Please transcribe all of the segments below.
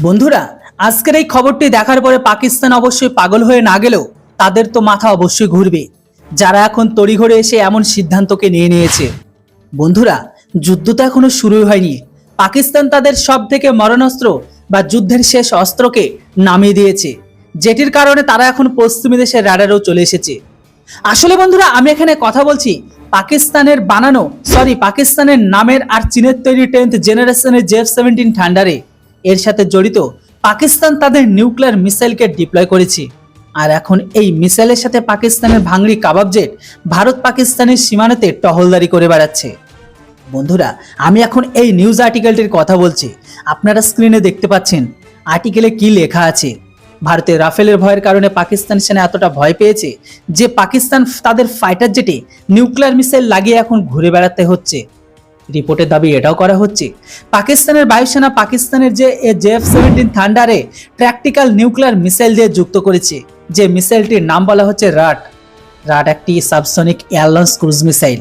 বন্ধুরা, আজকের এই খবরটি দেখার পরে পাকিস্তান অবশ্যই পাগল হয়ে না গেলেও তাদের তো মাথা অবশ্যই ঘুরবে, যারা এখন তড়িঘড়ি এসে এমন সিদ্ধান্তকে নিয়ে নিয়েছে। বন্ধুরা, যুদ্ধ তো এখনো শুরুই হয়নি। পাকিস্তান তাদের সব থেকে মরণাস্ত্র বা যুদ্ধের শেষ অস্ত্রকে নামিয়ে দিয়েছে, যেটির কারণে তারা এখন পশ্চিমী দেশের রাডারেও চলে এসেছে। আসলে বন্ধুরা, আমি এখানে কথা বলছি পাকিস্তানের নামের আর চীনের তৈরি 10th জেনারেশনের JF-17 থান্ডারে। এর সাথে জড়িত পাকিস্তান তাদের নিউক্লিয়ার মিসাইলকে ডিপ্লয় করেছে। আর এখন এই মিসাইলের সাথে পাকিস্তানের ভাঙড়ি কাবাব জেট ভারত পাকিস্তানের সীমানাতে টহলদারি করে বেড়াচ্ছে। বন্ধুরা, আমি এখন এই নিউজ আর্টিকেলটির কথা বলছি। আপনারা স্ক্রিনে দেখতে পাচ্ছেন আর্টিকেলে কি লেখা আছে। ভারতের রাফেলের ভয়ের কারণে পাকিস্তান সেনা এতটা ভয় পেয়েছে যে পাকিস্তান তাদের ফাইটার জেটে নিউক্লিয়ার মিসাইল লাগিয়ে এখন ঘুরে বেড়াতে হচ্ছে। রিপোর্টের দাবি এটাও করা হচ্ছে পাকিস্তানের বায়ুসেনা পাকিস্তানের যে JF-17 থান্ডারে প্র্যাকটিক্যাল নিউক্লিয়ার মিসাইল দিয়ে যুক্ত করেছে। যে মিসাইলটির নাম বলা হচ্ছে রাট একটি subsonic air launch cruise missile,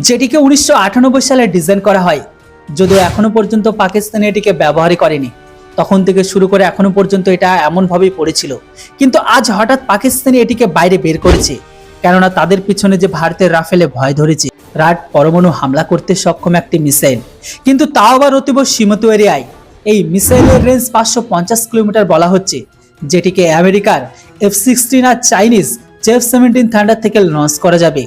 যেটিকে 1998 সালে ডিজাইন করা হয়। যদিও এখনো পর্যন্ত পাকিস্তান এটিকে ব্যবহারই করেনি, তখন থেকে শুরু করে এখনো পর্যন্ত এটা এমনভাবেই পড়েছিল। কিন্তু আজ হঠাৎ পাকিস্তানি এটিকে বাইরে বের করেছে, কেননা তাদের পিছনে যে ভারতের রাফেলে ভয় ধরেছে। রাট পরমাণু হামলা করতে সক্ষম একটি মিসাইল, কিন্তু তাও আবার অতীব সীমিত এরিয়ায়। এই মিসাইলের রেঞ্জ 550 কিলোমিটার বলা হচ্ছে, যেটিকে আমেরিকার F-16 আর চাইনিজ JF-17 থান্ডার থেকে লঞ্চ করা যাবে।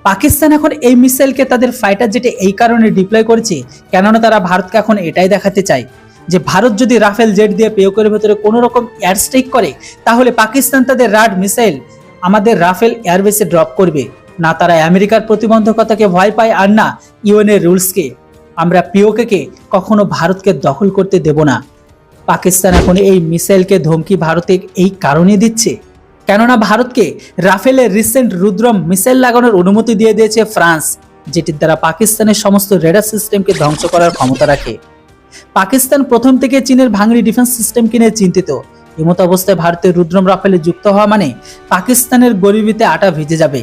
পাকিস্তান এখন এই মিসাইলকে তাদের ফাইটার জেটে এই কারণে ডিপ্লয় করেছে, কেননা তারা ভারতকে এখন এটাই দেখাতে চায় যে ভারত যদি রাফেল জেট দিয়ে পেয়কের ভেতরে কোনো রকম এয়ার স্ট্রাইক করে, তাহলে পাকিস্তান তাদের রাড মিসাইল আমাদের রাফেল এয়ারবেসে ড্রপ করবে না। তারা আমেরিকার প্রতিবন্ধকতাকে ভয় পায়, আর না ইউএনের রুলসকে। আমরা পিওকে কখনো ভারতকে দখল করতে দেব না। পাকিস্তান এখন এই মিসাইলকে ধমকি ভারতে এই কারণে দিচ্ছে, কেননা ভারতকে রাফেলের রিসেন্ট রুদ্রম মিসাইল লাগানোর অনুমতি দিয়ে দিয়েছে ফ্রান্স, যেটির দ্বারা পাকিস্তানের সমস্ত রেডার সিস্টেমকে ধ্বংস করার ক্ষমতা রাখে। পাকিস্তান প্রথম থেকে চীনের ভাঙড়ি ডিফেন্স সিস্টেম কিনে চিন্তিত। এমত অবস্থায় ভারতের রুদ্রম রাফেলে যুক্ত হওয়া মানে পাকিস্তানের গরিবিতে আটা ভিজে যাবে।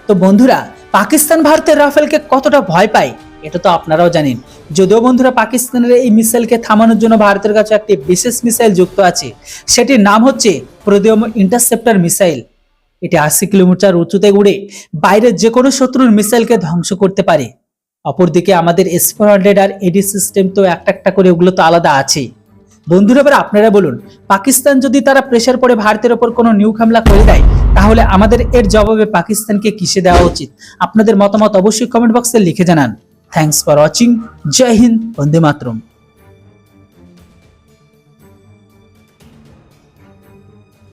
তো বন্ধুরা, পাকিস্তান ভারতের রাফেলকে কতটা ভয় পায় এটা তো আপনারাও জানেন। যদিও বন্ধুরা, পাকিস্তানের এই মিসাইলকে থামানোর জন্য ভারতের কাছে একটি বিশেষ মিসাইল যুক্ত আছে, সেটির নাম হচ্ছে প্রোদিয়ম ইন্টারসেপ্টর মিসাইল। এটি 80 কিলোমিটার উঁচুতে উড়ে বাইরের যে কোনো শত্রুর মিসাইলকে ধ্বংস করতে পারে। অপরদিকে আমাদের S-400 আর AD সিস্টেম তো একটা করে, ওগুলো তো আলাদা আছেই। বন্ধুরা, এবার আপনারা বলুন, পাকিস্তান যদি তারা প্রেসার পড়ে ভারতের ওপর কোনো নিউক হামলা করে দেয়, তাহলে আমাদের এর জবাবে পাকিস্তানকে কিসে দেওয়া উচিত? আপনাদের মতামত অবশ্যই কমেন্ট বক্সে লিখে জানান। Thanks for watching. জয় হিন্দ, বন্দে মাতরম।